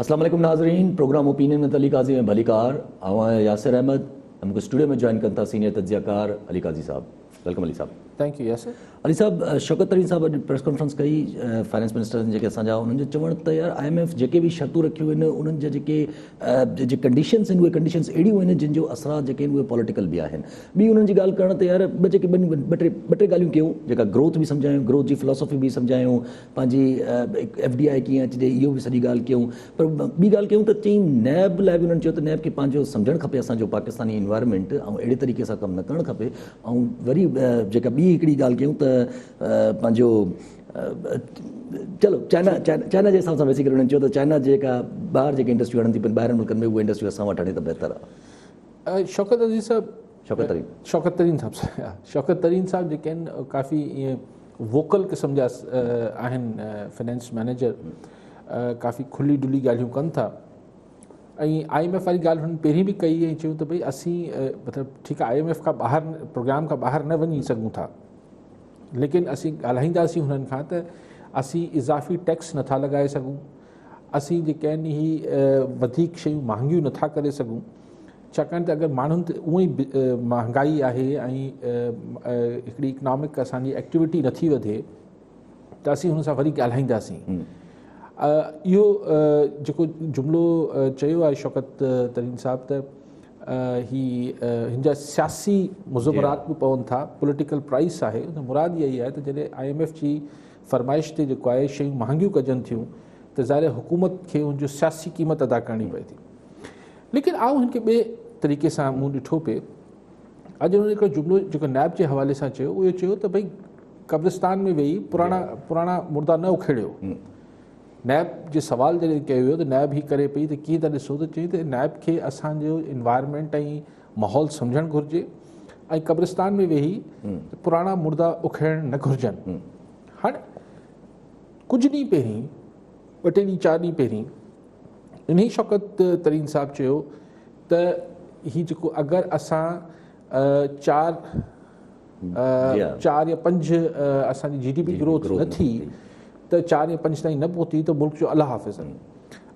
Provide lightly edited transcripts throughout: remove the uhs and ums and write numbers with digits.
अस्सलाम वालेकुम नाज़रीन, प्रोग्राम ओपिनियन में अली काजी में भली कार आवां यासिर अहमद हमको स्टूडियो में ज्वाइन करता सीनियर तज्जियाकार Ali Qazi sahab. Welcome Ali sahab. Thank you Yasir. Ali sahab, Shaukat Tarin sahab अॼु प्रेस कॉन्फ्रेंस कई फाइनेंस मिनिस्टर जेके असांजा उन्हनि जो चवण त यार IMF जेके बि शर्तूं रखियूं आहिनि उन्हनि जा जेके कंडीशंस आहिनि उहे कंडीशंस अहिड़ियूं आहिनि जिन जो असरा जेके आहिनि उहे पॉलिटिकल बि आहिनि। ॿी उन्हनि जी ॻाल्हि करण त यार ॿ टे ॻाल्हियूं कयूं, जेका ग्रोथ बि सम्झायूं, ग्रोथ जी फिलोसॉफी बि सम्झायूं, पंहिंजी FDI कीअं अचिजे इहो बि सॼी ॻाल्हि कयूं। पर ॿी ॻाल्हि कयूं त चई नैब लाइ बि उन्हनि चयो त नैब खे पंहिंजो सम्झणु खपे असांजो पाकिस्तानी इन्वायरमेंट ऐं अहिड़े तरीक़े सां कमु न करणु खपे। ऐं वरी जेका ॿी हिकिड़ी ॻाल्हि कयूं त पंहिंजो चलो चाइना जे हिसाब सां वैसे करे उन्हनि चयो त चाइना जेका ॿाहिरि जेके इंडस्ट्रियूं हणनि थी पियूं ॿाहिरनि मुल्कनि में उहे इंडस्ट्रियूं असां वटि हणे त बहितर आहे। शौकत तरीन साहब जेके आहिनि काफ़ी ईअं वोकल क़िस्म जा आहिनि फाइनेंस मैनेजर, काफ़ी खुली डुली ॻाल्हियूं कनि था। ऐं IMF वारी ॻाल्हि हुननि पहिरीं बि कई ऐं चयूं त भई असीं मतिलबु ठीकु आहे IMF खां ॿाहिरि प्रोग्राम खां ॿाहिरि न वञी सघूं था, लेकिन असीं ॻाल्हाईंदासीं हुननि खां त असीं इज़ाफ़ी टैक्स नथा लॻाए सघूं, असीं जेके आहिनि ही वधीक शयूं महांगियूं नथा करे सघूं, छाकाणि त अगरि माण्हुनि ते उअं ई महांगाई आहे ऐं हिकिड़ी इकनॉमिक असांजी एक्टिविटी नथी वधे त असीं हुन सां वरी ॻाल्हाईंदासीं। इहो जेको जुमिलो चयो आहे शौकत तरीन साहब त हिन जा सियासी मुज़मरात बि पवनि था, पॉलिटिकल प्राइस आहे, त मुराद इहा ई आहे त जॾहिं IMF जी फरमाइश ते जेको आहे शयूं महांगियूं कजनि थियूं त ज़ाहिर हुकूमत खे हुनजो सियासी क़ीमत अदा करणी पए थी। लेकिन आउं हिन खे ॿिए तरीक़े सां मूं ॾिठो पिए। अॼु हुन हिकिड़ो जुमिलो जेको नैब जे हवाले सां चयो उहो चयो त भई कब्रिस्तान में वेही पुराणा मुर्दा न उखेड़ियो। नैब जे सवाल जॾहिं कयो वियो त नैब ही करे पई त कीअं था ॾिसो त चई त नैब खे असांजो इन्वायरमेंट ऐं माहौल सम्झणु घुरिजे ऐं कब्रिस्तान में वेही पुराणा मुर्दा उखेड़णु न घुरिजनि। हाणे कुझु ॾींहं पहिरीं 2 टे ॾींहं 4 ॾींहं पहिरीं इन शौकत तरीन साहब चयो त ही जेको अगरि असां 4 या 5 असांजी GDP ग्रोथ न थी त 4 या 5 ताईं न पहुती त मुल्क जो अल्लाह हाफ़िज़।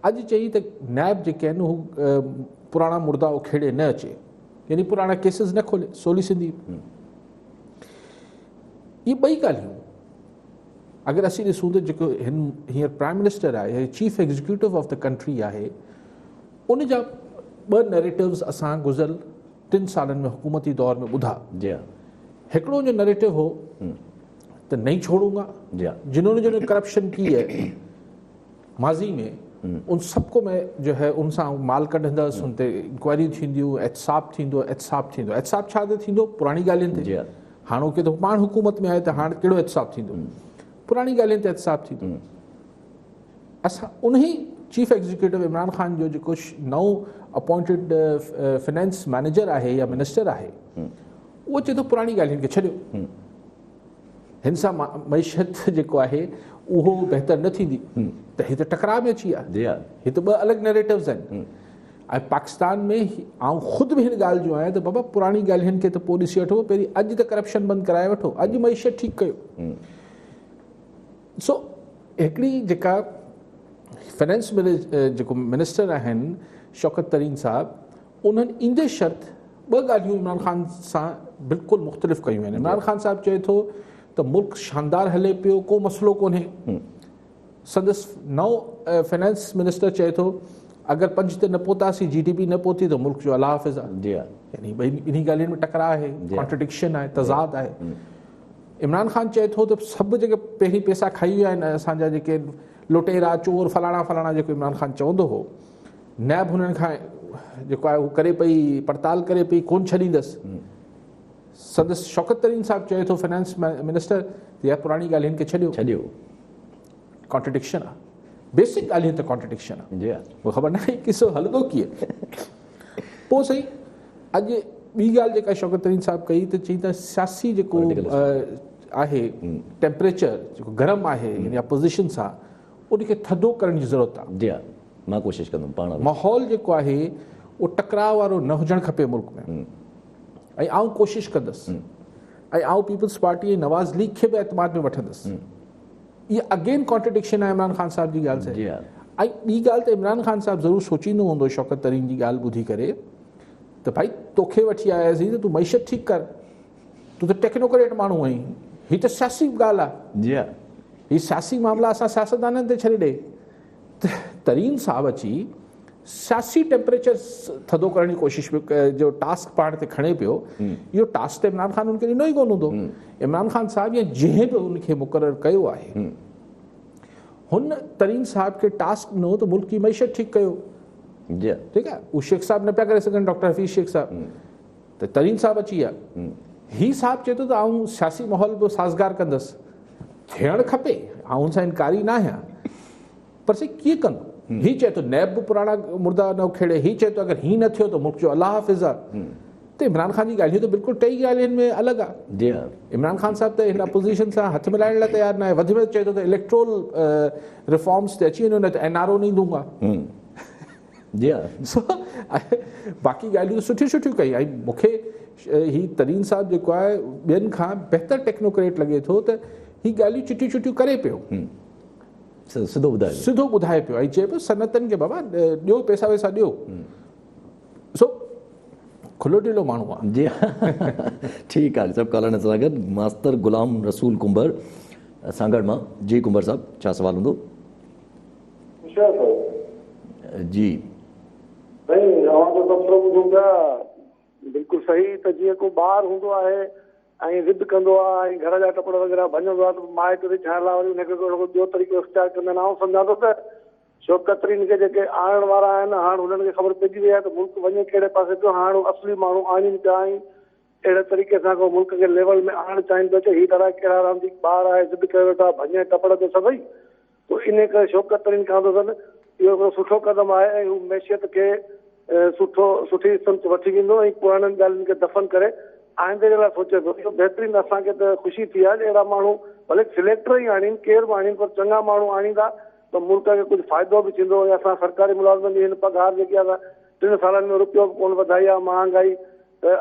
अॼु चई त नैब जेके आहिनि हू पुराणा मुर्दा उखेड़े न अचे, यानी पुराणा केसिस न खोले, सोली सिंधी। इहे ॿई ॻाल्हियूं अगरि असीं ॾिसूं त जेको हींअर प्राइम मिनिस्टर आहे, chief executive of the country आहे, उन जा 2 नैरेटिव्स असां गुज़िरियल 3 सालनि में हुकूमती दौर में ॿुधा। हिकिड़ो जो नैरेटिव हो तो नहीं छोड़ूंगा, जिन्होंने जो करप्शन की है माजी में उन सबको मैं जो है उनसा माल कढंदस, उन ते इंक्वायरी थींदियूं, एहतसाब छा ते थींदो, पुराणी ॻाल्हियुनि ते। हाणोके तो पाण हुकूमत में आहे त हाणे कहिड़ो एहतसाब थींदो, पुराणी ॻाल्हियुनि ते एहतसाब थींदो। असां उन ही चीफ एग्जीक्यूटिव इमरान ख़ान जो जेको नओं अपॉइंटेड फाइनेंस मैनेजर आहे या मिनिस्टर आहे, उहो चए थो पुराणी ॻाल्हियुनि खे छॾियो, हिन सां मईशत जेको आहे उहो बहितर न थींदी। त ही त टकराव में अची विया, ही त 2 अलॻि नैरेटिव्स आहिनि। ऐं पाकिस्तान में आउं ख़ुदि बि हिन ॻाल्हि जो आहियां त बाबा पुराणी ॻाल्हियुनि खे त पोइ ॾिसी वठो, पहिरीं अॼु त करप्शन बंदि कराए वठो, अॼु मईशत ठीकु कयो। सो हिकिड़ी जेका फाइनेंस जेको मिनिस्टर आहिनि शौकत तरीन साहब, उन्हनि ईंदे शर्त 2 ॻाल्हियूं इमरान ख़ान सां बिल्कुलु मुख़्तलिफ़ कयूं आहिनि। इमरान ख़ान साहब चए थो त मुल्क शानदार हले पियो, को मसइलो कोन्हे। संदसि नओं फाइनेंस मिनिस्टर चए थो अगरि 5 ते न पहुतासीं, GDP न पहुती त मुल्क जो अल्लाह हाफ़िज़ आहे। यानी ॿिन्ही ॻाल्हियुनि में टकराव आहे, कॉन्ट्रडिक्शन आहे, तज़ाद आहे। इमरान ख़ान चए थो त सभु जेके पहिरीं पैसा खाई विया आहिनि असांजा जेके लुटेरा चोर फलाणा जेको इमरान ख़ान चवंदो हो, नैब हुननि खां जेको आहे उहो करे पई, पड़ताल करे पई, कोन छॾींदसि। संदसि शौकत तरीन साहब चए थो फाइनेंस मिनिस्टर या पुराणी ॻाल्हियुनि खे छॾियो। कॉन्ट्रडिक्शन आहे, बेसिक ॻाल्हियुनि ते कॉन्ट्रडिक्शन आहे, उहो ख़बर न आहे किसो हलंदो कीअं। पोइ सही अॼु ॿी ॻाल्हि जेका शौकत तरीन साहब कई त चई त सियासी जेको आहे टेम्परेचर जेको गरम आहे यानी अपोज़िशन सां, उनखे थधो करण जी ज़रूरत आहे। मां कोशिशि कंदुमि पाण माहौल जेको आहे उहो टकराव वारो न हुजणु खपे मुल्क में। ऐं आउं कोशिशि कंदुसि ऐं आउं पीपल्स पार्टी ऐं नवाज़ लीग खे बि एतमाद में वठंदुसि। इहा अगेन कॉन्ट्रडिक्शन आहे इमरान ख़ान साहब जी ॻाल्हि से। ऐं ॿी ॻाल्हि त इमरान ख़ान साहिबु ज़रूरु सोचींदो हूंदो शौकत तरीन जी ॻाल्हि ॿुधी करे त भाई तोखे वठी आयासीं त तूं मईशत ठीकु कर, तूं त टेक्नोक्रेट माण्हू आहीं, हीअ त सियासी ॻाल्हि आहे, जी हा, हीअ सियासी मामला असां सियासतदाननि ते छॾे ॾे। त तरीन साहिबु अची सियासी टेम्परेचर थधो करण जी कोशिशि जो टास्क पाण ते खणे पियो, इहो टास्क त इमरान ख़ान उनखे ॾिनो ई कोन हूंदो। इमरान ख़ान साहिबु या जंहिं बि उनखे मुक़ररु कयो आहे हुन तरीन साहिब खे टास्क ॾिनो त मुल्क जी मईशत ठीकु कयो, जी हा, ठीकु आहे। उहे शेख साहिबु न पिया करे सघनि, डॉक्टर हफ़ीज़ शेख साहिबु, त तरीन साहिबु अची विया। ही साहिबु चए थो त आऊं सियासी माहौल बि साज़गार कंदुसि, थियणु खपे, आऊं हुन सां इनकारी न आहियां, पर साईं कीअं कंदो? हीउ चए थो नैब बि पुराणा मुर्दा न उखेड़े, हीउ चए थो अगरि हीउ न थियो त मुल्क जो अलाह हाफ़िज़ आहे। त इमरान ख़ान जी ॻाल्हियूं त बिल्कुलु टई ॻाल्हियुनि में अलॻि आहे। जी हा, इमरान ख़ान साहिबु त हिन अपोज़िशन सां हथु मिलाइण लाइ तयारु न आहे, वधि में चए थो त इलेक्ट्रोल रिफॉर्म्स ते अची वञो, न त NRO नहीं दूंगा। जी हा, सो बाक़ी ॻाल्हियूं सुठियूं सुठियूं कई। ऐं मूंखे ही तरीन साहिबु जेको आहे ॿियनि खां बहितर टेक्नोक्रेट लॻे थो त ही ॻाल्हियूं चिटियूं चिटियूं करे पियो, सिधो ॿुधायो, सिधो ॿुधाए पियो। ऐं चए पियो सनतनि खे बाबा ॾियो पैसा वैसा ॾियो। सो खुलो ढिलो माण्हू आहे। जी हा, ठीकु आहे। सभु कॉलर सां गॾु मास्तर गुलाम रसूल कुंबर सांगड़ मां। जी कुंबर साहब, छा सवाल हूंदो? जी साईं अवां जो तबसरो ॿुधूं पिया, बिल्कुलु सही। त जीअं को ॿार हूंदो आहे ऐं ज़िद कंदो आहे ऐं घर जा कपिड़ा वग़ैरह भञंदो आहे त माइट ते थियण लाइ वरी हुनखे ॿियो तरीक़ो इख़्तियार कंदा आहिनि। आउं सम्झां थो त शौकत तरीन खे जेके आणण वारा आहिनि, हाणे हुननि खे ख़बर पइजी वई आहे त मुल्क वञे कहिड़े पासे पियो। हाणे असली माण्हू आणीनि पिया ऐं अहिड़े तरीक़े सां को मुल्क खे लेवल में आणणु चाहिनि पिया। हीअ तरह कहिड़ा रांदि ॿार आहे, ज़िद करे वेठा, भञे टपड़ ते सभई। तो इन करे शौकत तरीन खां थो सॾु इहो हिकिड़ो सुठो क़दम आहे ऐं हू मैशियत खे सुठी सम्झ वठी वेंदो ऐं पुराणनि ॻाल्हियुनि खे दफ़न करे आईंदे जे लाइ सोचे पियो। इहो बहितरीनु, असांखे त ख़ुशी थी आहे अहिड़ा माण्हू भले सिलेक्टर ई आणीनि, केरु बि आणीनि, पर चङा माण्हू आणींदा त मुल्क खे कुझु फ़ाइदो बि थींदो। ऐं असां सरकारी मुलाज़िमनि जी हिन पघार जेकी आहे 3 सालनि में रुपयो बि कोन वधाई आहे, महांगाई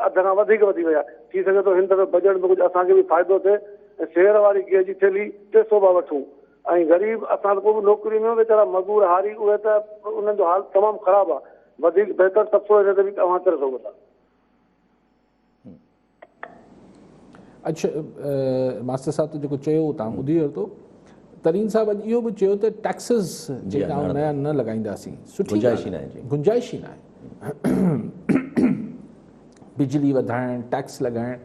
अध खां वधीक वधी वई आहे। थी सघे थो हिन दफ़े बजट में कुझु असांखे बि फ़ाइदो थिए ऐं शेयर वारी गिह जी थैली 300 बि वठूं। ऐं ग़रीब असां त को बि नौकिरी में वीचारा मज़दूर हारी, उहे त उन्हनि जो हाल तमामु ख़राबु आहे। वधीक बहितर तबसरो हिन ते बि तव्हां करे सघो था। अच्छा मास्टर साहिबु त जेको चयो तव्हां ॿुधी वरितो। तरीन साहिबु अॼु इहो बि चयो त टैक्सिस जेका नया न लॻाईंदासीं, सुठी गुंजाइश ई न आहे। गुंजाइश ई न आहे। बिजली वधाइण, टैक्स लॻाइण,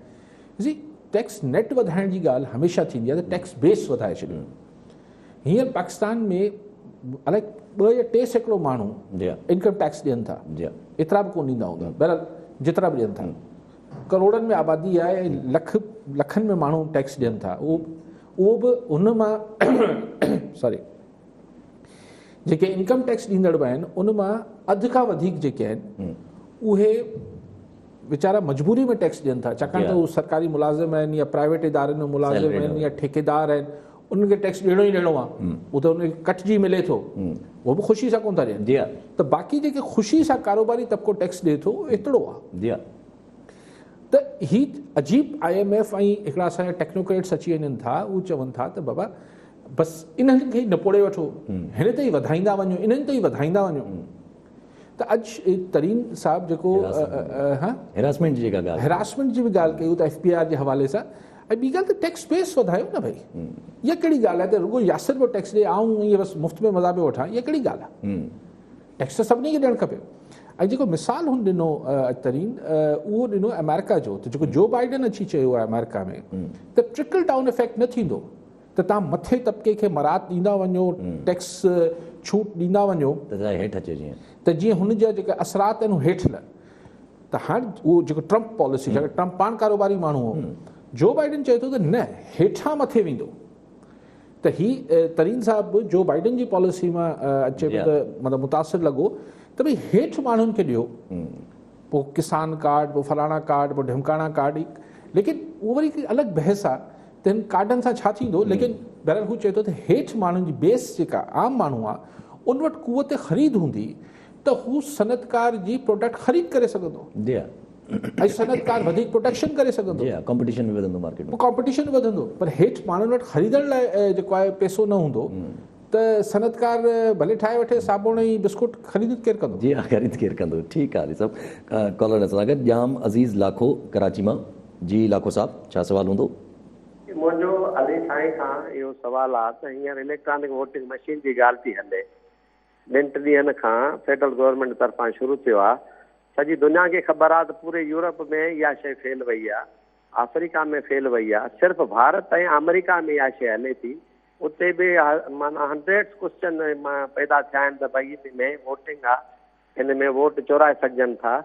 जी टैक्स नेट वधाइण जी ॻाल्हि हमेशह थींदी आहे त टैक्स बेस वधाए छॾियो। हींअर पाकिस्तान में अलाए 2 या 3 सैकड़ो माण्हू इनकम टैक्स ॾियनि था, एतिरा बि कोन ॾींदा हूंदा, बहरहाल जेतिरा बि ॾियनि था। करोड़नि में आबादी आहे ऐं लखनि में माण्हू टैक्स ॾियनि था। उहो बि उन मां सॉरी जेके इनकम टैक्स ॾींदड़ बि आहिनि उन मां अधु खां वधीक जेके आहिनि उहे वीचारा मजबूरी में टैक्स ॾियनि था, छाकाणि त उहे सरकारी मुलाज़िम आहिनि या प्राइवेट इदारनि में मुलाज़िम आहिनि या ठेकेदार आहिनि, उन्हनि खे टैक्स ॾियणो ई ॾियणो आहे। उहो त उनखे कटिजी मिले थो, उहो बि ख़ुशी सां कोन था ॾियनि। त बाक़ी जेके ख़ुशी सां कारोबारी तबिको टैक्स ॾिए थो एतिरो आहे। त ही अजीब IMF ऐं हिकिड़ा असांजा टेक्नोक्रेट्स अची वञनि था, उहे चवनि था त बाबा बसि इन्हनि खे ई नपोड़े वठो, हिन ते ई वधाईंदा वञो, इन्हनि ते ई वधाईंदा वञो। त अॼु तरीन साहिबु जेको हिरासमेंट जी जेका ॻाल्हि, हिरासमेंट जी बि ॻाल्हि कयूं त FBR जे हवाले सां। ऐं ॿी ॻाल्हि त टैक्स बेस वधायो न भाई, इहा कहिड़ी ॻाल्हि आहे त रुगो यासिर पियो टैक्स ॾिए, आऊं ईअं बसि मुफ़्त में मज़ा पियो वठां, इहा कहिड़ी ॻाल्हि आहे? टैक्स त सभिनी खे ॾियणु खपे। ऐं जेको मिसाल हुन ॾिनो तरीन, उहो ॾिनो अमेरिका जो, त जेको जो बाइडन अची चयो आहे अमेरिका में त ट्रिकल डाउन इफेक्ट न थींदो, त तव्हां मथे तबिके खे मराद ॾींदा वञो, टैक्स छूट ॾींदा वञो हेठि अचे, त जीअं हुन जा जेके असरात आहिनि उहे हेठि लहनि। त हाणे उहो जेको ट्रम्प पॉलिसी, ट्रम्प पाण कारोबारी माण्हू हो, जो बाइडन चए थो त न हेठां मथे वेंदो। त ही तरीन साहिबु जो बाइडन जी पॉलिसी मां अचे पियो त मतिलबु मुतासिर लॻो त भई हेठि माण्हुनि खे ॾियो, पोइ किसान कार्ड, पोइ फलाणा कार्ड, पोइ ढिमकाणा कार्ड। लेकिन उहो वरी हिकु अलॻि बहस आहे त हिन कार्डनि सां छा थींदो। लेकिन बहरहाल हू चए थो त हेठि माण्हुनि जी बेस जेका आम माण्हू आहे उन वटि कुवत ख़रीद हूंदी त हू सनतकार जी प्रोडक्ट ख़रीद करे सघंदो ऐं सनतकार वधीक प्रोटेक्शन करे सघंदो, कॉम्पिटिशन में वधंदो, मार्केट में कॉम्पिटिशन वधंदो। पर हेठि माण्हुनि वटि ख़रीदण लाइ जेको आहे पैसो न हूंदो त सनतकार भले ठाहे वठे साबुण ऐं बिस्कुट ख़रीद केरु कंदो? जी हा, ख़रीद केरु कंदो? ठीकु आहे। ॾिसो कॉलर असां सां गॾु जाम अज़ीज़ लाखो कराची मां। जी लाखो साहब, छा सवाल हूंदो? मुंहिंजो अली साईं खां इहो सुवालु आहे त हींअर इलेक्ट्रॉनिक वोटिंग मशीन जी ॻाल्हि थी हले। 2-3 ॾींहंनि खां फेडरल गवर्नमेंट तरफ़ां शुरू थियो आहे। सॼी दुनिया खे ख़बर आहे त पूरे यूरोप में इहा शइ फैल वई आहे, अफ्रीका में फैल वई आहे, सिर्फ़ु भारत ऐं अमेरिका में इहा शइ हले थी। उते बि माना 100 क्वेश्चन पैदा थिया आहिनि त भई इन में वोटिंग आहे, हिन में वोट चोराए सघजनि था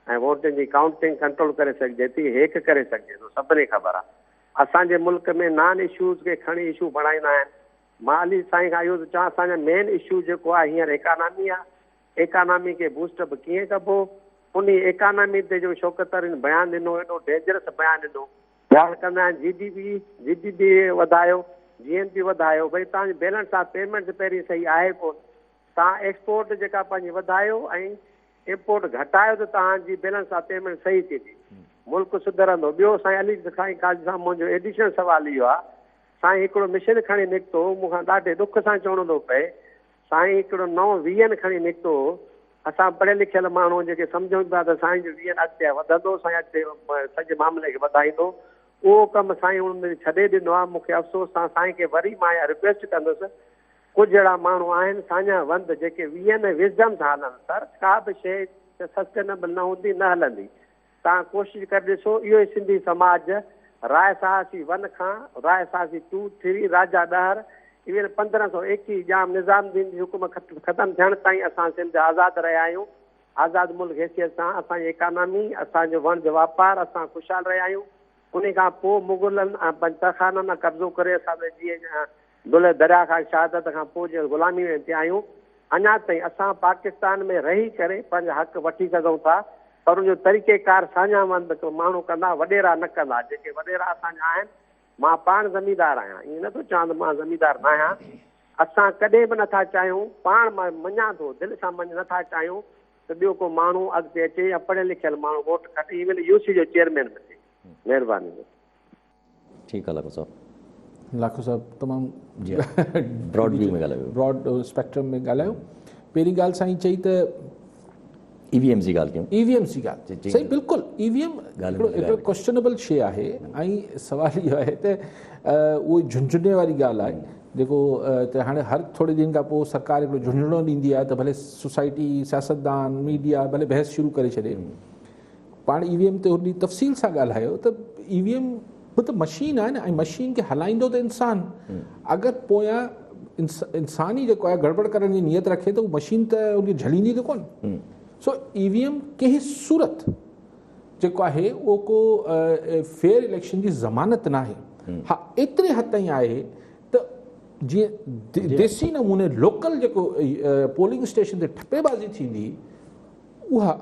ऐं वोटिंग जी काउंटिंग कंट्रोल करे सघिजे थी, हेक करे सघिजे थो, सभिनी ख़बर आहे। असांजे मुल्क में नॉन इशूज़ खे खणी इशू बणाईंदा आहिनि। मां अली साईं खां इहो थो चवां, असांजा मेन इशू जेको आहे हींअर इकानमी आहे। इकानमी खे बूस्टअप कीअं कबो, उन इकानमी ते जो शौकतरनि बयानु ॾिनो, एॾो डेंजरस बयानु ॾिनो। ॻाल्हि कंदा आहिनि जीडीपी वधायो, GNP वधायो। भई तव्हांजी बैलेंस ऑफ पेमेंट पहिरीं सही आहे कोन। तव्हां एक्सपोर्ट जेका पंहिंजी वधायो ऐं इम्पोर्ट घटायो त तव्हांजी बैलेंस ऑफ पेमेंट सही थींदी, मुल्क सुधरंदो। ॿियो साईं अली साईं काजी साहब, मुंहिंजो एडिशनल सवाल इहो आहे, साईं हिकिड़ो मिशन खणी निकितो, मूंखां ॾाढे दुख सां चवणो थो पए, साईं हिकिड़ो नओं विजन खणी निकितो। असां पढ़ियल लिखियल माण्हू जेके सम्झूं पिया त साईं जो विजन अॻिते वधंदो, साईं अॻिते सॼे मामले खे वधाईंदो, उहो कमु साईं हुन छॾे ॾिनो आहे। मूंखे अफ़सोस सां साईं खे वरी मां इहा रिक्वेस्ट कंदुसि, कुझु अहिड़ा माण्हू आहिनि साञा वंद जेके विजन ऐं विज़डम सां हलनि। सर का बि शइ सस्टेनेबल न हूंदी, न हलंदी। तव्हां कोशिशि करे ॾिसो, इहो ई सिंधी समाज राय साहसी 1 खां राय साहसी 2, 3, राजा ॾहर, इवन 1521 जाम निज़ामुद्दीन जी हुकूमत ख़तमु थियण ताईं असां सिंध आज़ादु रहिया आहियूं। आज़ादु मुल्क हैसियत सां असांजी इकानमी, असांजो वाणिज्य वापारु, असां ख़ुशहाल रहिया आहियूं। उन खां पोइ मुग़लनि ऐं पंचखाननि कब्ज़ो करे असां जीअं दुल दरिया खां शहादत खां पोइ जीअं ग़ुलामी में थिया आहियूं, अञा ताईं असां पाकिस्तान में रही करे पंहिंजा हक़ वठी सघूं था, पर उनजो तरीक़ेकार साञा वंद माण्हू कंदा, वॾेरा न कंदा। जेके वॾेरा असांजा आहिनि, मां पाण ज़मीदार आहियां, ईअं नथो चवां त मां ज़मीदार न आहियां। असां कॾहिं बि नथा चाहियूं, पाण मां मञां थो, दिलि सां नथा चाहियूं त ॿियो को माण्हू अॻिते अचे या पढ़ियल लिखियल माण्हू वोट खटे, इवन UC जो चेयरमैन बि थिए। महिरबानी। ठीकु आहे लाखो साहब। लाखो साहब तमामु जी ब्रॉड व्यू में ॻाल्हायो, ब्रॉड स्पेक्ट्रम में ॻाल्हायो। पहिरीं ॻाल्हि साईं चई त EVM जी ॻाल्हि कयूं। EVM जी ॻाल्हि सही, बिल्कुलु EVM हिकिड़ो क्वेश्चनेबल शइ आहे। ऐं सुवाल इहो आहे त उहो झुंझुने वारी ॻाल्हि आहे, जेको त हाणे हर थोरे ॾींहंनि खां पोइ सरकार हिकिड़ो झुंझुनो ॾींदी आहे त भले सोसाइटी, सियासतदान, मीडिया भले बहस शुरू करे छॾे। पाण EVM ते हुन तफ़सील सां ॻाल्हायो त EVM बि त मशीन आहे न, ऐं मशीन खे हलाईंदो त इंसानु। अगरि पोयां इंसान ई जेको आहे गड़बड़ करण जी नियत रखे त उहा मशीन त उनखे झलींदी त कोन। सो EVM कंहिं सूरत जेको आहे उहो को फेयर इलेक्शन जी ज़मानत न आहे। हा, एतिरे हद ताईं आहे त जीअं देसी नमूने लोकल जेको पोलिंग स्टेशन ते ठपेबाज़ी थींदी, उहा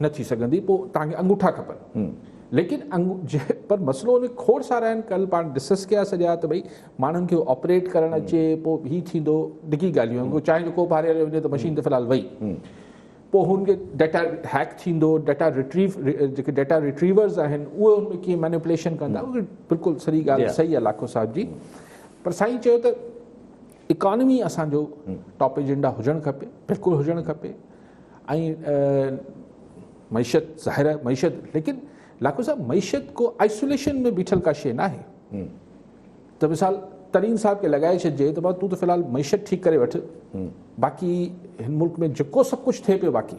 न थी सघंदी। पोइ तव्हांखे अंगूठा खपनि। लेकिन पर मसइलो उन खोड़ सारा आहिनि। कल्ह पाण डिस्कस कया सॼा त भई माण्हुनि खे ऑपरेट करणु अचे, पोइ हीअ थींदो, डिघी ॻाल्हियूं। चाहे जो को बि हारे वञे त मशीन त फ़िलहालु वई, पोइ हुनखे डेटा हैक थींदो, जेके डेटा रिट्रीवर्स आहिनि उहे हुन में कीअं मैनिपुलेशन कंदा, उहे बिल्कुलु सही ॻाल्हि सही आहे लाखो साहिब जी। पर साईं चयो त इकॉनमी असांजो टॉप एजेंडा हुजणु खपे, बिल्कुलु हुजणु खपे। ऐं मईशत ज़ाहिर आहे, मईशत, लेकिन लाखो साहब मईशत को आइसोलेशन में बीठल का शइ न आहे। त मिसाल तरीन साहब खे लॻाए छॾिजे त भाउ तूं त फ़िलहालु मईशत ठीकु करे वठि, बाक़ी हिन मुल्क में जेको सभु कुझु थिए पियो बाक़ी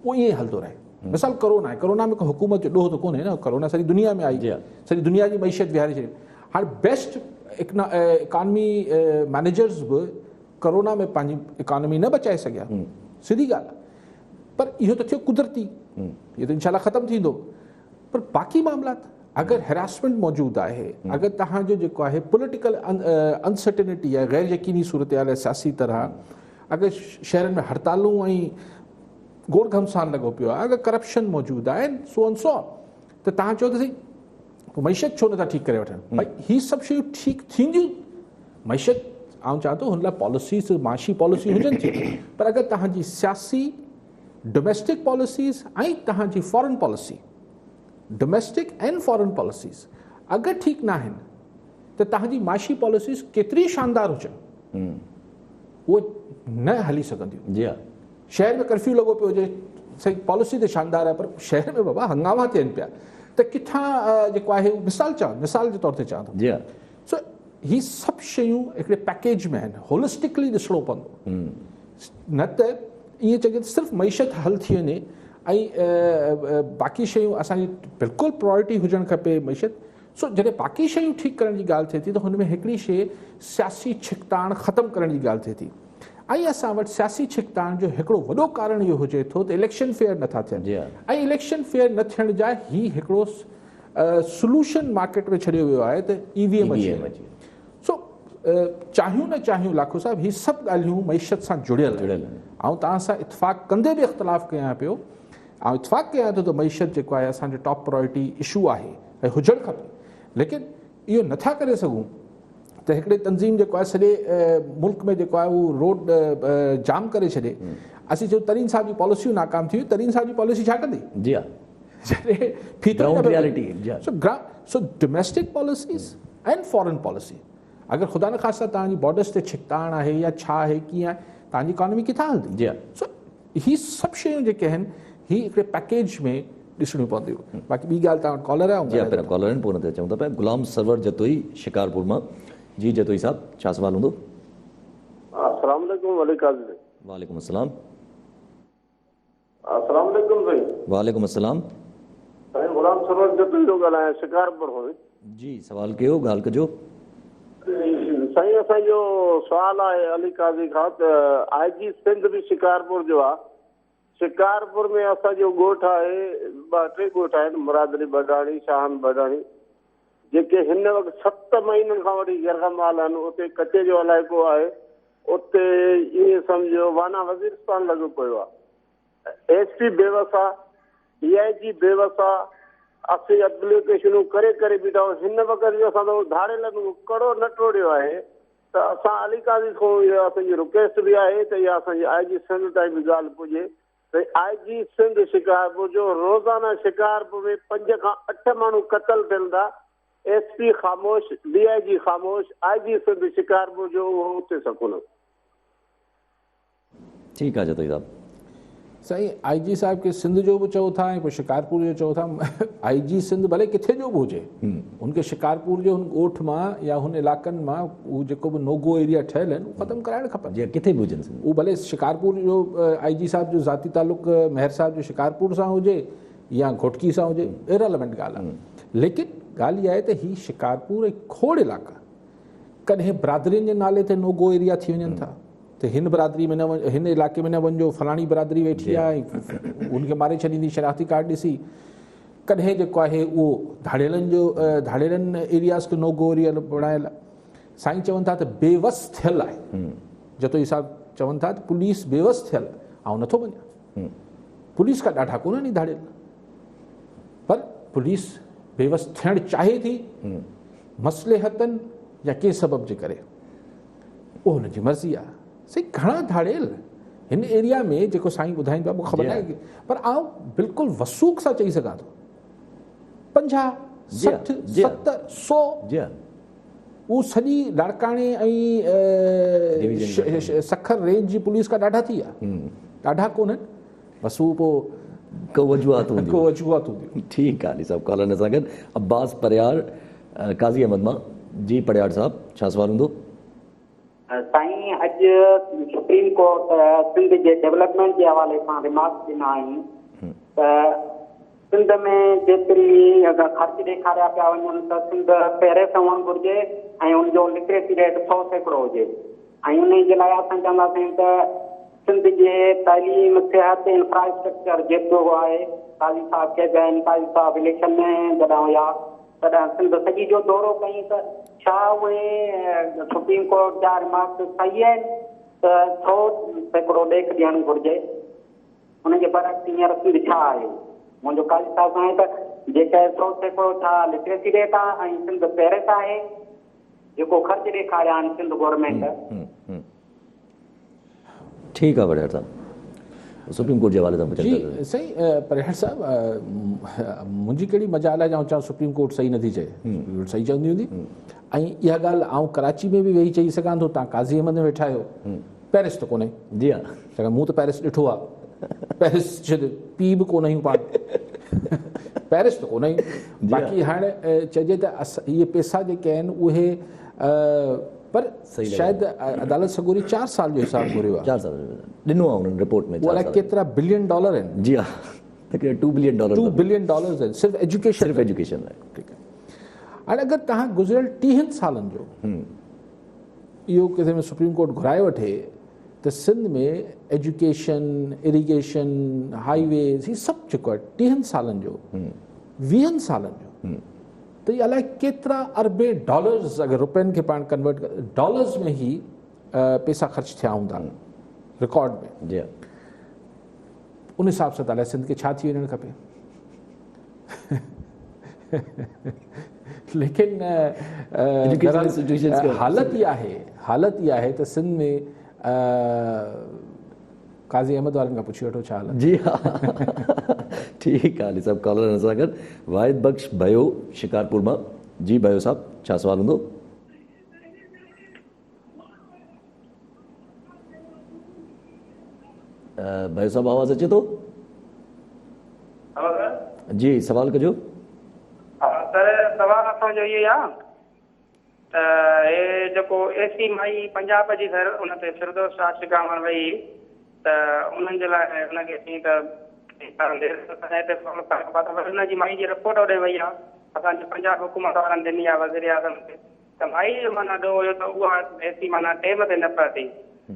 उहो ईअं हलंदो रहे। मिसाल कोरोना आहे, कोरोना में को हुकूमत जो ॾोह त कोन्हे न, कोरोना सॼी दुनिया में आई, सॼी दुनिया जी मईशत विहारे छॾी। हाणे बेस्ट इकॉनमी मैनेजर्स बि कोरोना में पंहिंजी इकॉनमी न बचाए सघिया, सिधी ॻाल्हि आहे। पर इहो त थियो कुदरती, इहो त इंशाल्लाह ख़तमु थींदो। पर बाक़ी मामला अगरि हैरासमेंट मौजूदु आहे, अगरि तव्हांजो जेको आहे पॉलिटिकल अनसर्टेनिटी आहे, गैर यकीनी सूरत हाल आहे सियासी तरह, अगरि शहरनि में हड़तालूं ऐं गोड़ घमसान लॻो पियो आहे, अगरि करप्शन मौजूदु आहे, सो त तव्हां चओ त सही मईशत छो नथा ठीकु करे वठनि। भई हीअ सभु शयूं ठीकु थींदियूं, मईशत आउं चवां थो हुन लाइ पॉलिसीज़, माशी पॉलिसी हुजनि थियूं, पर अगरि तव्हांजी सियासी डोमेस्टिक पॉलिसीज़ ऐं तव्हांजी foreign policy, domestic and foreign policies अगरि ठीकु न आहिनि त तव्हांजी माशी पॉलिसीज़ केतिरी शानदार हुजनि, उहो न हली सघंदियूं। जी हा, शहर में कर्फ्यू लॻो पियो हुजे, सही पॉलिसी त शानदार आहे, पर शहर में बाबा हंगामा थियनि पिया त किथां जेको आहे मिसाल जे तौर ते चवां थो। जी हा, सो ही सभु शयूं हिकिड़े पैकेज में आहिनि, होलिस्टिकली ॾिसणो पवंदो, न त ईअं चङे त सिर्फ़ु मईशत हल थी वञे ऐं बाक़ी शयूं असांजी बिल्कुलु प्रायोरिटी हुजणु खपे मईशत। सो जॾहिं बाक़ी शयूं ठीकु करण जी ॻाल्हि थिए थी त हुन में हिकिड़ी शइ सियासी छिकताण ख़तमु करण जी ॻाल्हि थिए थी। ऐं असां वटि सियासी छिकताण जो हिकिड़ो वॾो कारण इहो हुजे थो त इलेक्शन फेयर नथा थियनि, ऐं इलेक्शन फेयर न थियण जा ही हिकिड़ो सोल्यूशन मार्केट में छॾियो वियो आहे त ईवीएम अची। सो चाहियूं न चाहियूं लाखो साहिब, ही सभु ॻाल्हियूं मईशत सां जुड़ियल आहिनि। ऐं तव्हां सां इतफ़ाक़ कंदे बि इख़्तिलाफ़ कयां पियो, ऐं इतफ़ाक़ कयां थो त मईशत जेको आहे असांजो टॉप प्रायोरिटी इशू आहे ऐं हुजणु खपे, लेकिन इहो नथा करे सघूं त हिकिड़े तंज़ीम जेको आहे सॼे मुल्क में जेको आहे उहो रोड जाम करे छॾे। असीं चऊं तरीन साहिब जी पॉलिसियूं नाकाम थी, तरीन साहिब जी पॉलिसी छा कंदी? जी हा, so domestic policies and foreign policy, अगरि ख़ुदा न ख़ास्ता तव्हांजी बॉर्डर्स ते छिकताण आहे या छा आहे कीअं आहे, तव्हांजी इकॉनमी किथां हलंदी? जी हा, सो ही सभु शयूं जेके आहिनि ही हिकिड़े पैकेज में ॾिसणियूं पवंदियूं। बाक़ी ॿी ॻाल्हि तव्हां वटि कॉलर आहे? जी हा, पहिरियों कॉलर आहिनि, पोइ न त चऊं था पिया। गुलाम सरवर जतोई शिकारपुर मां। जी जतोई साहब, छा सवाल हूंदो? अस्सलाम वालेकुम वली काज़ी। वालेकुम अस्सलाम। अस्सलाम वालेकुम भाई। वालेकुम अस्सलाम। साईं गुलाम सरवर जतोई थो ॻाल्हायां शिकारपुर खां। जी सवाल कयो, ॻाल्हि कजो। साईं असांजो सुवाल आहे अली काज़ी खां त आईजी सिंध बि शिकारपुर जो आहे। शिकारपुर में असांजो ॻोठ आहे, ॿ टे ॻोठ आहिनि, मुरादरी बडाणी, शाहन बडाणी, जेके हिन वक़्तु 7 महीननि खां वठी यरगमाल आहिनि। उते कचे जो इलाइक़ो आहे, उते ईअं सम्झो वाना वज़ीरस्तान लॻो पियो आहे। एसपी बेवस आहे, डीआईजी बेवस आहे, असीं एप्लीकेशनूं करे करे बीठा आहियूं। हिन वक़्तु जो असां धाड़ेलनि कड़ो न टोड़ियो आहे त असां अली काज़ी खां इहा असांजी रिक्वेस्ट बि आहे त इहा असांजी आईजी सिंध ताईं बि ॻाल्हि पुॼे त आईजी सिंध शिकारपुर जो रोज़ाना शिकारपुर में 5 खां 8 माण्हू क़तल थियनि था। एसपी ख़ामोश, डीआईजी ख़ामोश, आईजी सिंध शिकारपुर जो उहो उते सकून। ठीकु आहे जतोई साहब। साईं आईजी साहिब खे सिंध जो बि चओ था ऐं पोइ शिकारपुर जो चओ था। आईजी सिंध भले किथे जो बि हुजे, हुनखे शिकारपुर जे हुन ॻोठ मां या हुन इलाइक़नि मां उहो जेको बि नोगो एरिया ठहियल आहिनि उहो ख़तमु कराइणु खपनि। जी किथे बि हुजनि, उहो भले शिकारपुर जो आईजी साहिब जो ज़ाती तालुक़ मेहर साहिब जो शिकारपुर सां हुजे या घोटकी सां हुजे, इररिलेवेंट ॻाल्हि आहे। लेकिन ॻाल्हि इहा आहे त ही शिकारपुर हिकु खोड़ इलाइक़ा, कॾहिं बिरादरियुनि जे नाले ते नोगो एरिया थी वञनि था त हिन बिरादरी में न वञ, हिन इलाइक़े में न वञिजो, फलाणी बिरादरी वेठी आहे, उनखे मारे छॾींदी शनाख़ती कार्ड ॾिसी। कॾहिं जेको आहे उहो धाड़ेलनि एरियाज़ खे नोगो एरिया बणायल आहे। साईं चवनि था त बेवस थियल आहे, जतोई साहिब चवनि था त पुलिस बेवस थियल आहे, ऐं नथो वञा। पुलिस खां ॾाढा कोन आहिनि धाड़ेल, पर पुलिस बेवस थियणु चाहे थी मसलेहतनि या कंहिं सबब जे करे, उहो हुनजी मर्ज़ी आहे। साईं घणा धाड़ेल हिन एरिया में जेको साईं ॿुधाईंदो आहे मूंखे ख़बर आहे, पर आउं बिल्कुलु वसूख सां चई सघां थो 50, 60, 70, 100 उहो सॼी लाड़काणे ऐं सखर रेंज जी पुलिस खां ॾाढा थी आहे, ॾाढा कोन्हनि, बसि उहो पोइ को वजूहात हूंदियूं। ठीकु आहे साहब। कॉलर सां गॾु अब्बास परियार काज़ी अहमद मां। जी परियार साहब, छा सवाल हूंदो? साईं अॼु सुप्रीम कोर्ट सिंध जे डेवलपमेंट जे हवाले सां रिमार्क्स ॾिना आहिनि त सिंध में जेतिरी अगरि ख़र्च ॾेखारिया पिया वञनि त सिंध पहिरें सां हुअणु घुरिजे ऐं हुनजो लिटरेसी रेट 100% हुजे। ऐं उन जे लाइ असां चवंदासीं त सिंध जे तइलीम, सिहत, इंफ्रास्ट्रक्चर जेतिरो आहे, काज़ी साहिब चइबा आहिनि, काज़ी साहिब इलेक्शन में जॾहिं हुया तॾहिं सिंध सॼी जो दौरो कई त छा उहे सुप्रीम कोर्ट जा रिमार्क्स सही आहिनि त 100% ॾेख ॾियणु घुरिजे? हुनजे बरक्स हींअर सिंध छा आहे? मुंहिंजो काज़ी साहिब सां आहे त जेका 100% छा लिटरेसी रेट आहे ऐं सिंध पहिरें सां आहे जेको ख़र्च ॾेखारिया आहिनि सिंध गवर्नमेंट। ठीकु आहे परियार साहब, सुप्रीम कोर्ट जे हवाले सां जी सही। परियार साहब मुंहिंजी कहिड़ी मजाल आहे, चवां सुप्रीम कोर्ट सही नथी चए, सही चवंदी हूंदी। ऐं इहा ॻाल्हि आउं कराची में बि वेही चई सघां थो, तव्हां काज़ी अहमद में वेठा आहियो, पेरिस त कोन्हे, जी हा, छाकाणि मूं त पेरिस ॾिठो आहे, पेरिस छॾ पी बि कोन आहियूं पाण, पेरिस त कोन आहियूं, बाक़ी हाणे चइजे त इहे पैसा जेके आहिनि उहे पर शायदि अदालत सगोरी 4 साल जो हिसाब घुरियो आहे, 4 साल ॾिनो आहे हुननि रिपोर्ट में, उहो अलाए केतिरा $1 बिलियन आहिनि, जी हा, $2 बिलियन $2 बिलियन आहिनि सिर्फ़ु एजुकेशन, सिर्फ़ु एजुकेशन लाइ। ठीकु आहे। हाणे अगरि तव्हां गुज़िरियल 30 सालनि जो इहो किथे में सुप्रीम कोर्ट घुराए वठे त सिंध में एजुकेशन, इरिगेशन, हाईवेज़ हीउ सभु जेको आहे 30 सालनि जो, 20 सालनि जो, त इहे अलाए केतिरा अरबे डॉलर्स, अगरि रुपयनि खे पाण कन्वर्ट कर, डॉलर्स में ई पैसा ख़र्च थिया हूंदा रिकॉर्ड में, जी हा, उन हिसाब सां त अलाए सिंध खे छा थी वञणु खपे। लेकिन हालत इहा आहे त सिंध में काज़ी अहमद वारनि खां पुछी वठो छा हालत। जी हा, ठीकु आहे, सभु कॉलर सां गॾु वाहिद बख़्श भयो शिकारपुर मां। जी भयो साहब, छा सवाल हूंदो? भयो साहब आवाज़ अचे थो? जी सवाल कजो। सर सवाल असांजो इहो आहे त हे जेको एसी माई पंजाब जी सर उन ते फिरदौस आशिकामण वई त उन्हनि जे लाइ हुनखे चई त हुनजी माई जी रिपोर्ट होॾे वई आहे, असांजे पंजाब हुकूमत वारनि ॾिनी आहे वज़ीर आज़म खे, त माई जो माना ॾोहो हुयो त उहा एसी माना टेम ते न पहुती,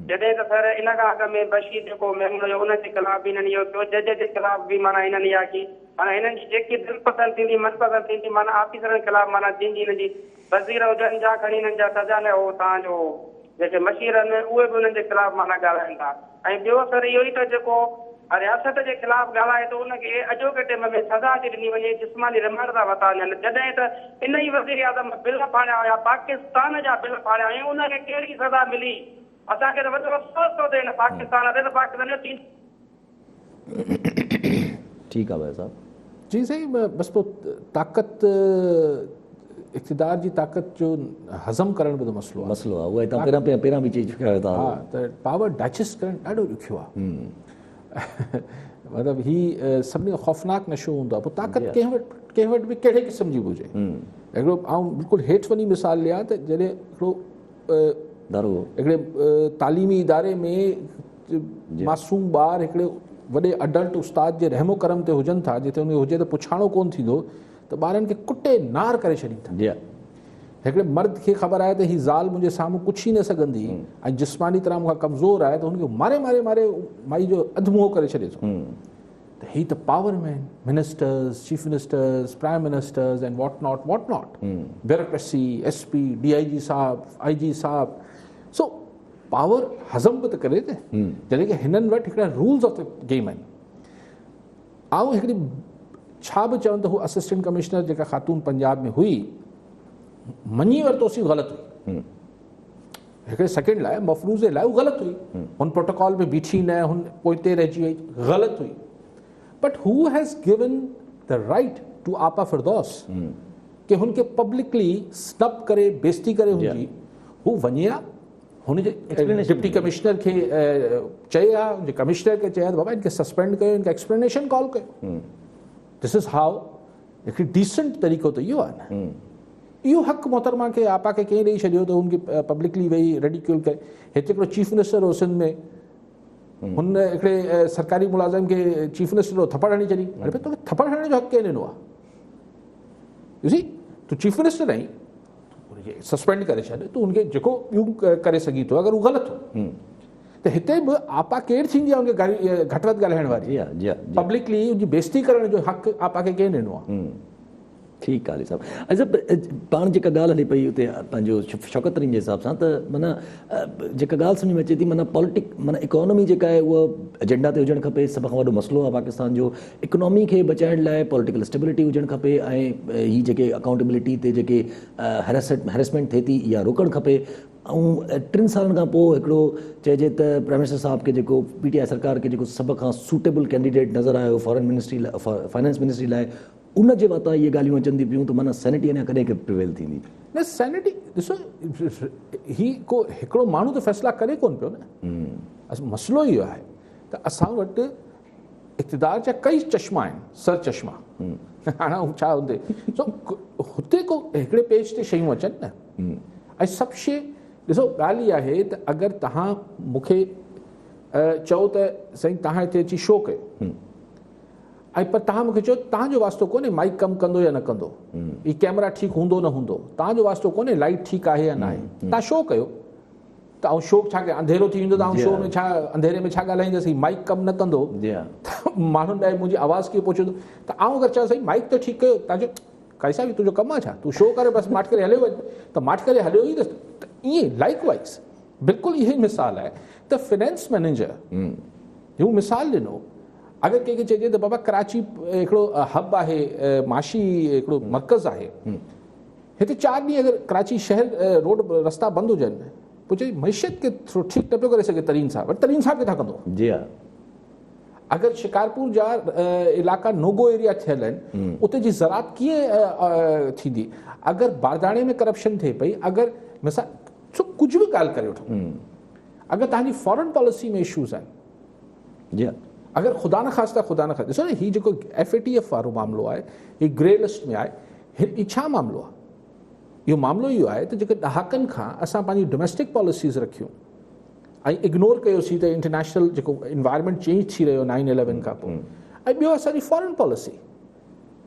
जॾहिं त सर इन खां अॻ में बशीर जेको मेमून हुयो उनजे ख़िलाफ़ बि हिननि इहो कयो, जज जे ख़िलाफ़ बि माना हिननि इहा की माना हिननि जी जेकी दिलपसंद थींदी मनपसंद थींदी माना ऑफिसरनि ख़िलाफ़ माना जिन हिननि जी वज़ीर हुजनि जा खणी हिननि जा सजा न हो तव्हांजो जेके मशीर आहिनि उहे बि हुननि जे ख़िलाफ़ माना ॻाल्हाइनि था। ऐं ॿियो सर इहो ई त जेको रियासत जे ख़िलाफ़ ॻाल्हाए थो उनखे अॼोके टाइम में सज़ा थी ॾिनी वञे, जिस्मानी रिमांड था वरिता वञनि, जॾहिं त इन ई वज़ीर आज़म बिल फाड़िया हुया, पाकिस्तान जा बिल फाड़िया हुया, उनखे कहिड़ी सज़ा मिली? असांखे त वॾो अफ़सोस थो थिए न पाकिस्तान ते, त पाकिस्तान ठीकु आहे भाई साहब। जी सही, बसि पोइ ताक़त इक़्तिदार जी ताक़त जो हज़म करण बि त मसइलो आहे, मसइलो आहे उहा तव्हां पहिरां बि चई चुकिया आहियो तव्हां। हा, त पावर डाइजेस्ट करणु ॾाढो ॾुखियो आहे, मतिलबु हीउ सभिनी खां ख़ौफ़नाक नशो हूंदो आहे। पोइ ताक़त कंहिं वटि बि कहिड़े क़िस्म जी हुजे, हिकिड़ो आउं बिल्कुलु हेठि वञी मिसाल ॾियां त जॾहिं हिकिड़े तालीमी इदारे में मासूम ॿार हिकिड़े वॾे अडल्ट उस्ताद जे रहमो करम ते हुजनि था, जिते उन हुजे त पुछाणो कोन थींदो, त ॿारनि खे कुटे नार करे छॾीनि था। हिकिड़े मर्द खे ख़बर आहे त हीअ ज़ाल मुंहिंजे साम्हूं कुझु ई न सघंदी ऐं जिस्मानी तरह मूंखां कमज़ोर आहे, त हुनखे मारे मारे मारे माई जो अधु मुंहुं करे छॾे थो। त हीअ त power man, ministers, chief ministers, prime ministers and what not bureaucracy, SP, DIG साहब, IG साहब, सो पावर हज़म बि त करे त, जॾहिं की हिननि वटि हिकिड़ा रूल्स ऑफ द गेम आहिनि। ऐं हिकिड़ी छा बि चवनि त हू असिस्टेंट कमिश्नर जेका ख़ातून पंजाब में हुई, मञी वरितोसीं ग़लति हुई, हिकिड़े सेकेंड लाइ मफ़रूज़े लाइ उहा ग़लति हुई, हुन प्रोटोकॉल में बीठी न, हुन पोइते रहिजी वई, ग़लति हुई, but who has given the right to आपा फिरदौस कि हुनखे पब्लिकली स्नब करे बेइज़ती करे हुनजी हू वञे हा, हुनजे डिप्टी कमिश्नर खे चए हा, हुनजे कमिश्नर खे चए हा बाबा इनखे सस्पेंड कयो, इनखे एक्सप्लेनेशन कॉल कयो। दिस इज़ हाउ हिकिड़ी डिसेंट तरीक़ो त इहो आहे न, इहो हक़ मोहतरमा खे आपा खे कंहिं ॾेई छॾियो त हुनखे पब्लिकली वेही रेडिक्यूल करे। हिते हिकिड़ो चीफ मिनिस्टर हो सिंध में, हुन हिकिड़े सरकारी मुलाज़िम खे चीफ मिनिस्टर हो थप्पड़ हणी छॾी, अरे भाई तोखे थप्पड़ हणण जो हक़ कंहिं ॾिनो आहे? तूं चीफ मिनिस्टर आहीं, सस्पेंड करे छॾ, तूं हुनखे जेको ॿियूं करे सघी थो, अगरि हू ग़लति हो त हिते बि आपा केरु थींदी आहे हुनखे घटि वधि ॻाल्हाइण वारी, पब्लिकली हुनजी बेइज़ती करण जो हक़ आपा खे कंहिं ॾिनो आहे? ठीकु आहे साहब। अच्छा, पाण जेका ॻाल्हि हले पई उते पंहिंजो शौकत तरीन जे हिसाब सां, त माना जेका ॻाल्हि सम्झ में अचे थी, माना माना इकोनॉमी जेका आहे उहा एजेंडा ते हुजणु खपे, सभ खां वॾो मसइलो आहे पाकिस्तान जो, इकोनॉमी खे बचाइण लाइ पॉलिटिकल स्टेबिलिटी हुजणु खपे, ऐं हीअ जेके अकाउंटेबिलिटी ते जेके हैरेसमेंट थिए थी इहा रोकणु खपे। ऐं 3 सालनि खां पोइ हिकिड़ो चइजे त प्राइम मिनिस्टर साहब खे जेको PTI सरकार खे जेको सभ खां सूटेबल कैंडिडेट नज़र आयो फॉरेन मिनिस्ट्री लाइ, फाइनेंस मिनिस्ट्री लाइ, उन जे वाता इहे ॻाल्हियूं अचनि थी पियूं त माना सैनिटी अञा कॾहिं प्रिवेल थींदी? न सैनिटी ॾिसो, ही को हिकिड़ो माण्हू त फ़ैसिला करे कोन पियो न। मसइलो इहो आहे त असां वटि इक़्तिदार जा कई चश्मा आहिनि, सर चश्मा। हाणे छा हूंदे सो हुते को हिकिड़े पेज ते शयूं अचनि न। ऐं सभु शइ ॾिसो, ॻाल्हि इहा आहे त अगरि तव्हां मूंखे चओ त साईं तव्हां हिते अची शो कयो, ऐं पर तव्हां मूंखे चयो तव्हांजो वास्तो कोन्हे माइक कमु कंदो या न कंदो, ही कैमरा ठीकु हूंदो न हूंदो, तव्हांजो वास्तो कोन्हे लाइट ठीकु आहे या न आहे, तव्हां शो कयो त ऐं शो छा कयां, अंधेरो थी वेंदो त ऐं शो में छा अंधेरे में छा ॻाल्हाईंदासीं, माइक कमु न कंदो त माण्हुनि लाइ मुंहिंजी आवाज़ कीअं पहुचंदो। त आउं अगरि चवां साईं माइक त ठीकु कयो, तव्हांजो कैसा बि तुंहिंजो कमु आहे छा, तूं शो करे बसि माठ करे हलियो वञ, त माठ करे हलियो ई त ईअं लाइक वाइज़ बिल्कुलु इहा ई मिसाल आहे। त फाइनेंस मैनेजर हू मिसाल ॾिनो, अगरि कंहिंखे चइजे त बाबा कराची हिकिड़ो हब आहे, माशी हिकिड़ो मर्कज़ आहे, हिते 4 ॾींहं अगरि कराची शहर रोड रस्ता बंदि हुजनि, पोइ चई मैशियत खे थोरो ठीकु न पियो करे सघे तरीन साहब, तरीन साहब किथां कंदो? जी हा। अगरि शिकारपुर जा इलाइक़ा नोगो एरिया थियल आहिनि, उते जी ज़रात कीअं थींदी? अगरि बारदाणे में करप्शन थिए पई, अगरि मिसाल कुझु बि ॻाल्हि करे वठो, अगरि तव्हांजी फॉरेन पॉलिसी में इशूज़ आहिनि, जी अगरि ख़ुदा न ख़ास्ता ॾिसो न, हीउ जेको FATF वारो मामिलो आहे, हीउ ग्रे लिस्ट में आहे, हीउ छा मामिलो आहे? इहो मामिलो इहो आहे त जेके ॾहाकनि खां असां पंहिंजी डोमेस्टिक पॉलिसीज़ रखियूं ऐं इग्नोर कयोसीं त इंटरनेशनल जेको इन्वायरमेंट चेंज थी रहियो 9/11 खां पोइ, ऐं ॿियो असांजी फॉरेन पॉलिसी,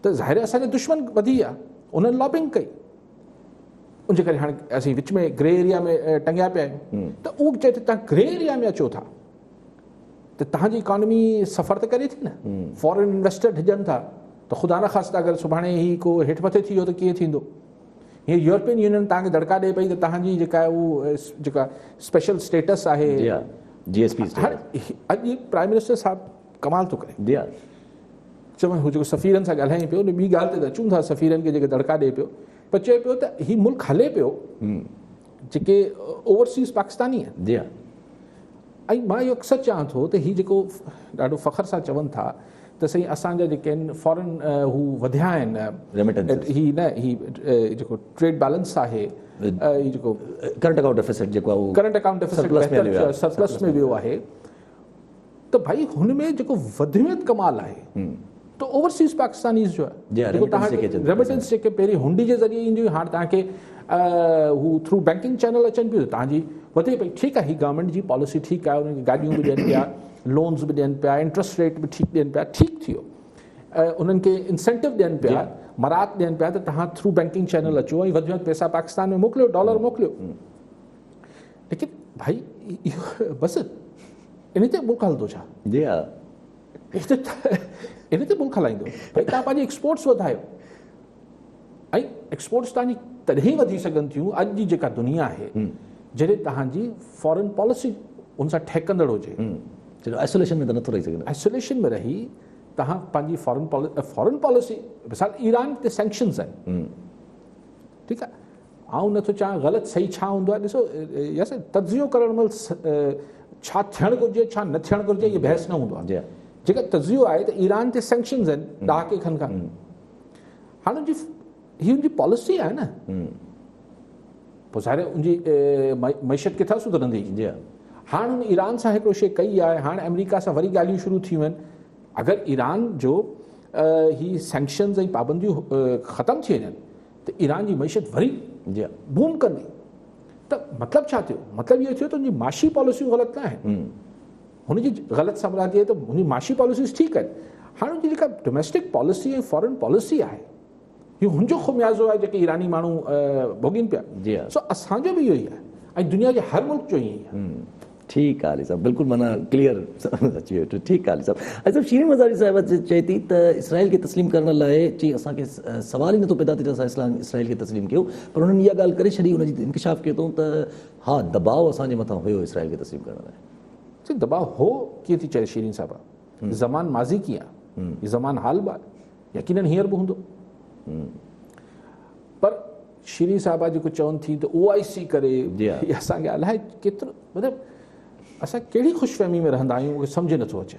त ज़ाहिर असांजा दुश्मन वधी विया, उन्हनि लॉबिंग कई, उनजे करे हाणे असीं विच में ग्रे एरिया में टंगिया पिया आहियूं। त उहो चए त तव्हां ग्रे एरिया में अचो था त तव्हांजी इकॉनमी सफ़र त करे थी न, फॉरेन इन्वेस्टर डिॼनि था, त ख़ुदा न ख़ास्ता अगरि सुभाणे ही को हेठि मथे थी वियो त कीअं थींदो? हीअं यूरोपियन यूनियन तव्हांखे दड़का ॾिए पई त तव्हांजी जेका आहे उहा जेका स्पेशल स्टेटस आहे, GSP, अॼु प्राइम मिनिस्टर साहिबु कमाल थो करे, चवनि हू जेको सफ़ीरनि सां ॻाल्हाए पियो, ॿी ॻाल्हि ते त अचूं था सफ़ीरनि खे जेके दड़का ॾिए पियो, पर चए पियो त हीउ मुल्क हले पियो जेके ओवरसीज़ पाकिस्तानी आहिनि। ऐं मां इहो अक्सर चवां थो त हीउ जेको ॾाढो फ़ख्र सां चवनि था त साईं असांजा जेके आहिनि फॉरेन हू वधिया आहिनि, ही न ही जेको ट्रेड बैलेंस आहे, जेको करंट अकाउंट डेफिसिट जेको आहे, करंट अकाउंट डेफिसिट सरप्लस में वियो आहे, त भाई हुन में जेको वधीक कमाल आहे त ओवरसीज़ पाकिस्तानीज़ जो आहे, जेको तव्हांखे रेमिटेंस जेके पहिरीं हुंडी जे ज़रिए ईंदियूं, हाणे तव्हांखे हू थ्रू बैंकिंग चैनल अचनि पियूं, तव्हांजी वधे पई। ठीकु आहे, ही गवर्नमेंट जी पॉलिसी ठीकु आहे, उन्हनि खे गाॾियूं बि ॾियनि पिया, लोन्स बि ॾियनि पिया, इंट्रस्ट रेट बि ठीकु ॾियनि पिया, ठीकु थी वियो, उन्हनि खे इंसेंटिव ॾियनि पिया, मरात ॾियनि पिया त तव्हां थ्रू बैंकिंग चैनल अचो ऐं वधि में वधि पैसा पाकिस्तान में मोकिलियो, डॉलर मोकिलियो। लेकिन भाई इहो बसि इन ते मुल्क हलंदो छा? इन ते मुल्क हलाईंदो भाई, तव्हां पंहिंजी एक्सपोर्ट्स वधायो, ऐं एक्सपोर्ट्स तव्हांजी तॾहिं वधी सघनि थियूं अॼु जी जेका दुनिया आहे, जॾहिं तव्हांजी फॉरेन पॉलिसी उन सां ठेकंदड़ हुजे। आइसोलेशन में त नथो रही सघे, आइसोलेशन में रही तव्हां पंहिंजी फॉरेन पॉलिसी, मिसाल ईरान ते सैंक्शन्स आहिनि, ठीकु आहे, आउं नथो चवां ग़लति सही छा हूंदो आहे, ॾिसो यस तजियो करण महिल छा थियणु घुरिजे छा न थियणु घुरिजे इहा बहस न हूंदो आहे। जेका तजियो आहे त ईरान ते सैंक्शन्स आहिनि ॾहाके खनि खां, हाणे हुनजी हीअ हुनजी पॉलिसी आहे न, पोइ ज़ाहिर उनजी मैशत किथां सुधरंदी। हाणे हुन ईरान सां हिकिड़ो शइ कई आहे, हाणे अमेरिका सां वरी ॻाल्हियूं शुरू थियूं आहिनि, अगरि ईरान जो ही सैंक्शन्स ऐं पाबंदियूं ख़तमु थी वञनि त ईरान जी मैशत वरी बूम कंदी। त मतिलबु छा थियो? मतिलबु इहो थियो त हुनजी माशी पॉलिसियूं ग़लति न आहिनि, हुनजी ग़लति सम्झाती आहे त हुनजी माशी पॉलिसीज़ ठीकु आहिनि। हाणे हुनजी जेका डोमेस्टिक पॉलिसी ऐं फॉरेन पॉलिसी आहे, इहो हुनजो ख़ुमियाज़ो आहे जेके ईरानी माण्हू भोॻीनि पिया। सो असांजो बि इहो ई आहे ऐं दुनिया जे हर मुल्क जो ईअं ई आहे। ठीकु आहे अली साहब, बिल्कुलु माना क्लियर अची वियो। ठीकु आहे अली साहब। असां शीरीन मज़ारी साहिबा चए थी त इसराइल खे तस्लीम करण लाइ चई असांखे सवाल ई नथो पैदा थिए त असां इसराइल खे तस्लीम कयूं, पर हुननि इहा ॻाल्हि करे छॾी, हुनजी इंकिशाफ़ कयो अथऊं त हा दबाव असांजे मथां हुयो इसराइल खे तस्लीम करण लाइ। दबाव हो कीअं थी चए शीरीन साहिबा, ज़मान माज़ी कीअं आहे, ज़मान हाल बि आहे, यकीनन हींअर बि हूंदो। पर शीरीन साहिबा जेको चवनि थी त OIC करे असांखे अलाए केतिरो, मतिलबु असां कहिड़ी ख़ुशफ़हमी में रहंदा आहियूं, उहे सम्झ नथो अचे।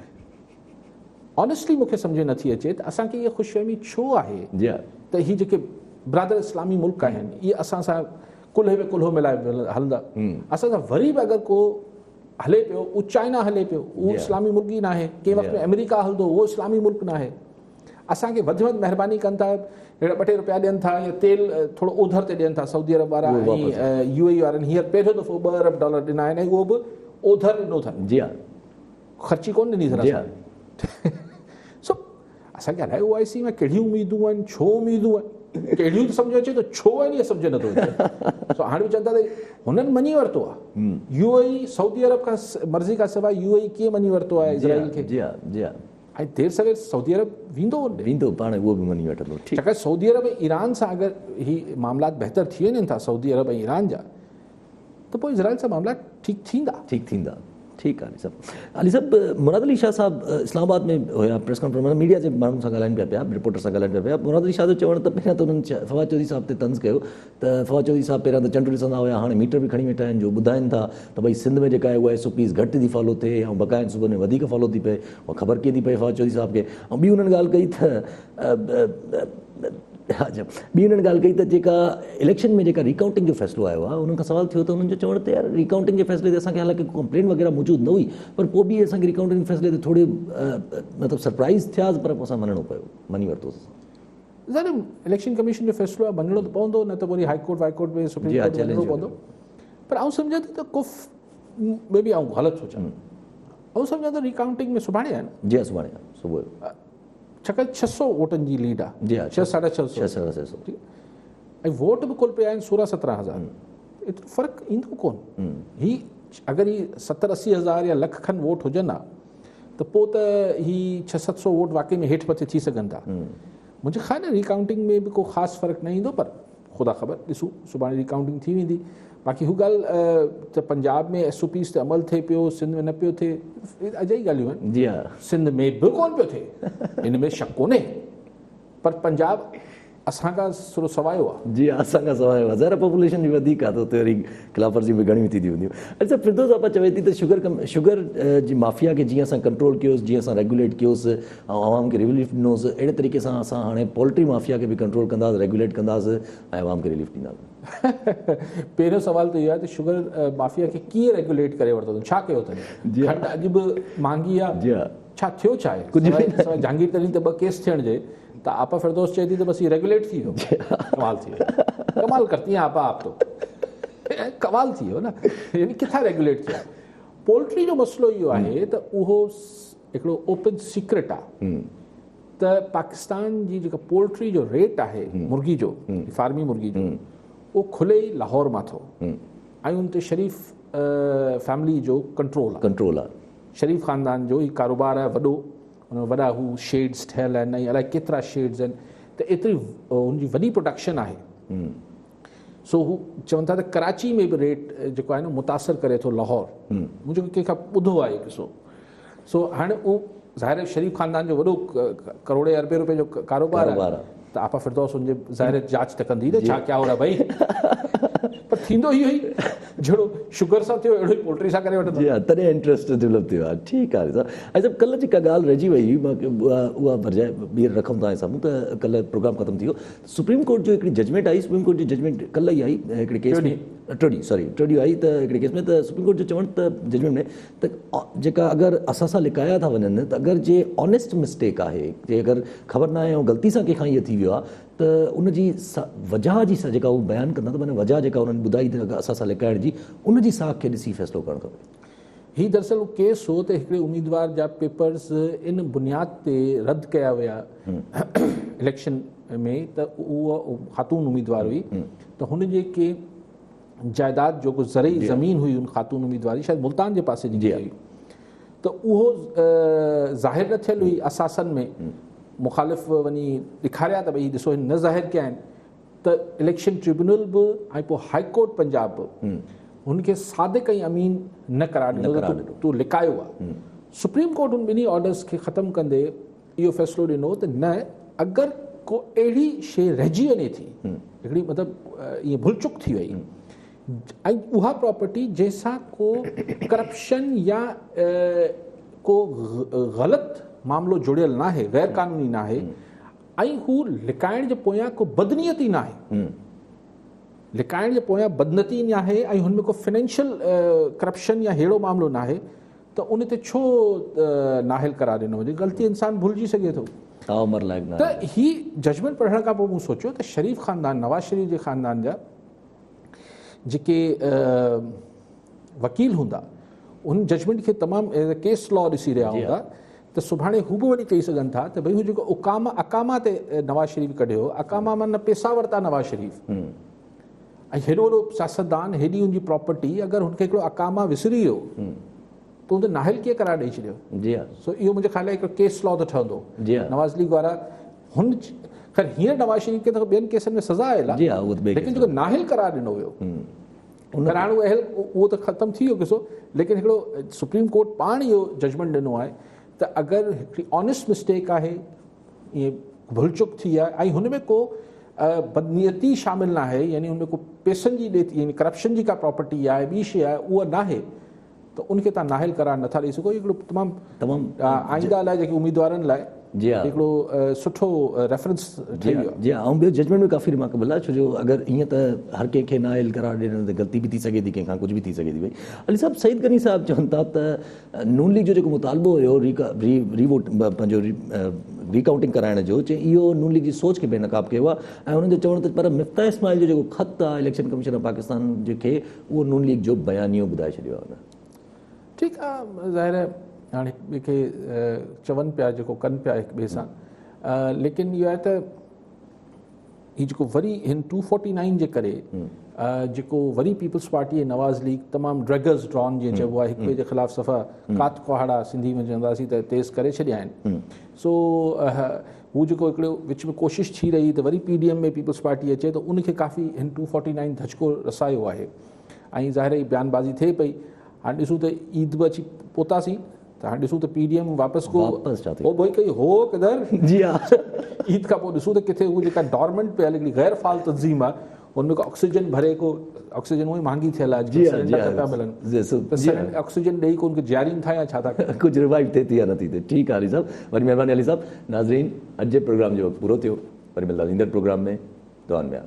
ऑनेस्टली मूंखे सम्झ नथी अचे त असांखे इहा ख़ुशफ़हमी छो आहे जी हा त हीअ जेके ब्रादर इस्लामी मुल्क आहिनि इहे असां सां कुल्हे में कुल्हो मिलाए हलंदा, असां सां वरी बि अगरि को हले पियो, उहो चाइना हले पियो, उहो इस्लामी मुल्क ई न आहे, कंहिं वक़्तु में अमेरिका हलंदो उहो इस्लामी मुल्क न आहे। असांखे वधि में वधि महिरबानी कनि था, अहिड़ा 2 टे रुपया ॾियनि था या तेल थोरो ओधर ते ॾियनि था सऊदी अरब वारा ऐं UAE वारनि। हींअर पहिरियों दफ़ो $2 अरब ॾिना आहिनि ऐं उहो बि ओधर ॾिनो अथनि, जी हा ख़र्ची कोन ॾिनी अथनि। सो असांखे अलाए OIC में कहिड़ियूं उमेदूं आहिनि, छो उमेदूं आहिनि, कहिड़ियूं त सम्झ अचे त छो आहिनि इहा सम्झ नथो अचे। सो हाणे बि चवनि था त हुननि मञी वरितो आहे UAE, सऊदी अरब खां मर्ज़ी खां सवाइ UAE कीअं मञी वरितो आहे इज़राइल खे। जी हा जी हा ऐं देरि सवेर सऊदी अरब वेंदो पाण उहो बि मञी वठंदो। छाकाणि सऊदी अरब ऐं ईरान सां अगरि ही मामलात बहितर थी वञनि था सऊदी अरब ऐं ईरान जा, त पोइ इज़राइल सां मामला ठीकु थींदा। ठीकु आहे अली साहब, मुराद अली शाह साहब इस्लामाबाद में हुया, प्रेस कॉन्फ्रेंस मीडिया जे माण्हुनि सां ॻाल्हाइनि पिया, रिपोर्टर सां ॻाल्हाइनि पिया। मुराद अली शाह जो चवणु त पहिरियां त उन्हनि फवाद चौधरी साहब ते तंज़ कयो त फवाद चौधरी साहब पहिरियां त चंड ॾिसंदा हुया, हाणे मीटर बि खणी वेठा आहिनि जो ॿुधाइनि था त भई सिंध में जेका आहे उहा SOPs घटि थी फॉलो थिए ऐं बक़ाइदा सूबनि में वधीक फॉलो थी पए, उहा ख़बर कीअं थी पए फवाद चौधरी साहब खे। ऐं ॿी हुननि ॻाल्हि कई त ॿी हुननि ॻाल्हि कई त जेका इलेक्शन में जेका रिकाउंटिंग जो फ़ैसिलो आयो आहे, उन्हनि खां सवाल थियो त उन्हनि जो चवण ते यार रिकाउंटिंग जे फ़ैसिले ते असांखे हालांकि कंप्लेन वग़ैरह मौजूदु न हुई, पर पोइ बि असांखे रिकाउंटिंग जे फ़ैसिले ते थोरे मतिलबु सरप्राइज़ थियासीं, पर पोइ असां मञी वरितोसीं। ज़ाहिर इलेक्शन कमीशन जो फ़ैसिलो आहे, मञिणो त पवंदो, न त वरी हाईकोर्ट वाईकोर्ट में सुप्रीम कोर्ट में वञिणो पवंदो। पर आउं सम्झां थी त कुफ में बि आउं ग़लति सोचां, आउं सम्झां त रिकाउंटिंग में सुभाणे आहे न। जी हा सुभाणे सुबुह जो, छाकाणि 600 वोटनि जी लीड आहे। जी हा 600-650 ऐं वोट बि कुल पिया आहिनि 16-17 हज़ार। एतिरो फ़र्क़ु ईंदो कोन। ही अगरि ही 70-80 हज़ार या लख खनि वोट हुजनि हा त पोइ त ही 600-700 वोट वाकई में हेठि मथे थी सघनि था। मुंहिंजे ख़्याल में रिकाउंटिंग में बि को ख़ासि फ़र्क़ु न ईंदो, पर ख़ुदा ख़बर ॾिसूं सुभाणे रिकाउंटिंग थी वेंदी। बाक़ी हू ॻाल्हि त पंजाब में SOPs ते अमल थिए पियो, सिंध में न पियो थिए, अॼाई ॻाल्हियूं आहिनि। जी हा सिंध में बि कोन पियो थिए, इन में शक कोन्हे, पर पंजाब असांखां थोरो सवायो आहे। जी असांखां सवाइ हज़ार पॉपुलेशन जी वधीक आहे, त उते वरी ख़िलाफ़ वर्ज़ी बि घणी थी हूंदियूं। अच्छा, फिरदौस आपा चवे थी त शुगर जी माफ़िया खे जीअं असां कंट्रोल कयोसीं, जीअं असां रेगुलेट कयोसीं ऐं आवाम खे रिलीफ ॾिनोसीं, अहिड़े तरीक़े सां असां हाणे पोल्ट्री माफ़िया खे बि कंट्रोल कंदासीं, रेगुलेट कंदासीं ऐं आवाम खे रिलीफ ॾींदासीं। पहिरियों सवाल त इहो आहे त शुगर माफ़िया खे कीअं रेगुलेट करे वरितो अथनि, छा कयो अथनि? खंडु अॼु बि महांगी आहे। जी हा छा थियो छा आहे? कुझु जहांगीर तरीन ते 2 केस थियण जे त आपा फिरदौस चए थी त बसि रेगुलेट थी वियो। कमाल थी वियो, कमाल करती हैं आपा, आप तो कमाल थी वियो न, यानी किथां रेगुलेट थिया। पोल्ट्री जो मसइलो इहो आहे त उहो हिकिड़ो ओपन सीक्रेट आहे त पाकिस्तान जी जेका पोल्ट्री जो रेट आहे मुर्गी जो, फार्मी मुर्गी जो, उहो खुले ई लाहौर मां थो ऐं उन ते शरीफ़ फैमिली जो कंट्रोल आहे। शरीफ़ ख़ानदान जो ही कारोबार आहे वॾो, वॾा हू शेड्स ठहियल आहिनि ऐं अलाए केतिरा शेड्स आहिनि, त एतिरी हुनजी वॾी प्रोडक्शन आहे। सो हू चवनि था त कराची में बि रेट जेको आहे न मुतासिर करे थो लाहौर। मुंहिंजो कंहिंखां ॿुधो आहे किसो। सो हाणे उहो ज़ाहिर शरीफ़ ख़ानदान जो वॾो करोड़े अरबे रुपए जो कारोबार आहे, त आपा फिरदौस हुनजे ज़ाहिर जांच त कंदी न छा क्या हो रहा भई। पर थींदो इहो ई जहिड़ो शुगर सां थियो अहिड़ो ई पोल्ट्री सां करे वठंदो। जी हा, तॾहिं इंट्रस्ट डेवलप थियो आहे। ठीकु आहे साहब। अच्छा, कल्ह जेका ॻाल्हि रहिजी वई, मां उहा भरिजाए ॿीहर रखूं था साम्हूं त कल्ह प्रोग्राम ख़तमु थी वियो। सुप्रीम कोर्ट जो हिकिड़ी जजमेंट आई, सुप्रीम कोर्ट जी जजमेंट कल्ह ई आई हिकिड़े केस में, टियों आई त हिकिड़े केस में, त सुप्रीम कोर्ट जो चवणु त जजमेंट में त जेका अगरि असां सां लिकाया था वञनि, त अगरि जे ऑनेस्ट मिस्टेक आहे, जे अगरि ख़बर न आहे ऐं ग़लती सां कंहिंखां इहो थी वियो आहे, त उनजी वजह जी जेका उहो बयानु कंदा, त माना वजह जेका उन्हनि ॿुधाई त असां सां लिकाइण जी, उनजी साख खे ॾिसी फ़ैसिलो करणु खपे। हीउ दरअसल उहो केस हो त हिकिड़े उम्मीदवार जा पेपर्स इन बुनियाद ते रद्द कया विया इलेक्शन में, त उहा ख़ातून उम्मीदवार हुई, त हुन जेके जाइदाद जो को ज़रई ज़मीन हुई उन ख़ातून उम्मीदवार जी, शायदि मुल्तान जे पासे जी हुई, त उहो ज़ाहिर न थियल हुई असासन में। मुखालिफ़ वञी ॾेखारिया त भई ॾिसो हिन न ज़ाहिर कया आहिनि, त इलेक्शन ट्रिब्यूनल बि ऐं पोइ हाई कोर्ट पंजाब बि हुनखे सादिक ऐं अमीन न करार ॾिनो, तूं लिकायो आहे। सुप्रीम कोर्ट उन ॿिन्ही ऑर्डर्स खे ख़तमु कंदे इहो फ़ैसिलो ॾिनो त न, अगरि को अहिड़ी शइ रहिजी वञे थी, हिकिड़ी मतिलबु ईअं भुलचुक थी वई, ऐं उहा प्रॉपर्टी जंहिंसां को करप्शन या को ग़लति मामलो जुड़ियल ना है, गैर कानूनी ना है, ऐं हू लिकाइण जे पोयां को बदनीयती ना है, लिकाइण जे पोयां बदनीयती ना है, ऐं हुन में को फाइनेंशियल करप्शन या अहिड़ो मामलो ना है, त उन ते छो नाहिल करार ॾिनो वञे? ग़लती इंसान भुलिजी सघे थो। त ही जजमेंट पढ़ण खां पोइ मूं सोचियो त शरीफ़ ख़ानदान, नवाज़ शरीफ़ जे ख़ानदान जा जेके वकील हूंदा उन जजमेंट खे तमामु एज़ अ केस लॉ ॾिसी रहिया हूंदा त सुभाणे हू बि वञी चई सघनि था त भई हू जेको अकामा ते नवाज़ शरीफ़ कढियो, अकामा मां न पैसा वरिता नवाज़ शरीफ़, ऐं हेॾो वॾो सियासतदान, हेॾी हुनजी प्रॉपर्टी, अगरि हुनखे हिकिड़ो अकामा विसरी वियो त हुन नाहिल कीअं करार ॾेई छॾियो? जी हा। सो इहो मुंहिंजे ख़्याल आहे हिकिड़ो केस लॉ त ठहंदो। जी हा। नवाज़ लीग वारा हुन ख़ैर हींअर नवाज़ शरीफ़ खे त ॿियनि केसनि में सज़ा आयल जी हा, आहे, लेकिन जेको नाहिल करार ॾिनो वियो कराइणो उहो त ख़तमु थी वियो किसो, लेकिन हिकिड़ो सुप्रीम कोर्ट पाण इहो जजमेंट ॾिनो आहे त अगरि हिकिड़ी ऑनेस्ट मिस्टेक आहे, ईअं भुलचुक थी आहे, ऐं हुन में को बदनीयती शामिल न आहे, यानी हुन में को पैसनि जी ॾेती, यानी करप्शन जी का प्रॉपर्टी आहे, ॿी शइ आहे, उहा न आहे, त उनखे तव्हां नाहिल करार नथा ॾेई सघो। हिकिड़ो तमामु आईंदा लाइ जेके उम्मीदवारनि लाइ जी हा, हिकिड़ो सुठो रेफरेंस ठही वियो। जी हा, ऐं ॿियो जजमेंट में काफ़ी रिमार्केबल आहे, छो जो अगरि ईअं त हर कंहिंखे नाहिल करार ॾियण ते ग़लती बि थी सघे थी, कंहिंखां कुझु बि थी सघे थी। भई अली साहब, सईद गनी साहब चवनि था त नून लीग जो जेको मुतालबो हुयो रीवोट पंहिंजो रिकाउंटिंग कराइण जो, चई इहो नून लीग जी सोच खे बेनकाब कयो आहे, ऐं हुननि जो चवण त पर मिफ्ता इस्माइल जो जेको ख़त आहे इलेक्शन कमीशन ऑफ पाकिस्तान जेके, उहो नून लीग जो बयानियो ॿुधाए छॾियो आहे। ठीकु आहे, ज़ाहिर आहे हाणे हिक ॿिए खे चवनि पिया, जेको कनि पिया हिक ॿिए सां, लेकिन इहो आहे त हीउ जेको वरी हिन 249 जे करे जेको वरी पीपल्स पार्टी ऐं नवाज़ लीग तमामु ड्रैगर्स ड्रॉन जीअं चइबो आहे, हिक ॿिए जे ख़िलाफ़ु सफ़ा कात कुहाड़ा सिंधी में चवंदासीं त तेज़ करे छॾिया आहिनि। सो हू जेको हिकिड़ो विच में कोशिशि थी रही त वरी PDM में पीपल्स पार्टी अचे, त उनखे काफ़ी हिन 249 धचको रसायो आहे, ऐं ज़ाहिर ई बयानबाज़ी थिए पई। हाणे ॾिसूं त ईद बि अची पहुतासीं, त हाणे ॾिसूं त PDM वापसि भई कई हो किधर। जी हा, ईद खां पोइ ॾिसूं त किथे उहा जेका डॉर्मेंट पियल हिकिड़ी गैर फाल तंज़ीम आहे, हुनमें को ऑक्सीजन भरे, को ऑक्सीजन उहे महांगी थियल आहे, पिया मिलनि, ऑक्सीजन ॾेई को उनखे जारी था या छा था कुझु रिवाइव थिए थी या नथी थिए। ठीकु आहे अली साहब, वरी महिरबानी अली साहब। नाज़रीन, अॼु जे प्रोग्राम जो वक़्तु पूरो थियो, वरी मिलंदासीं ईंदड़ प्रोग्राम में। दुआनि में।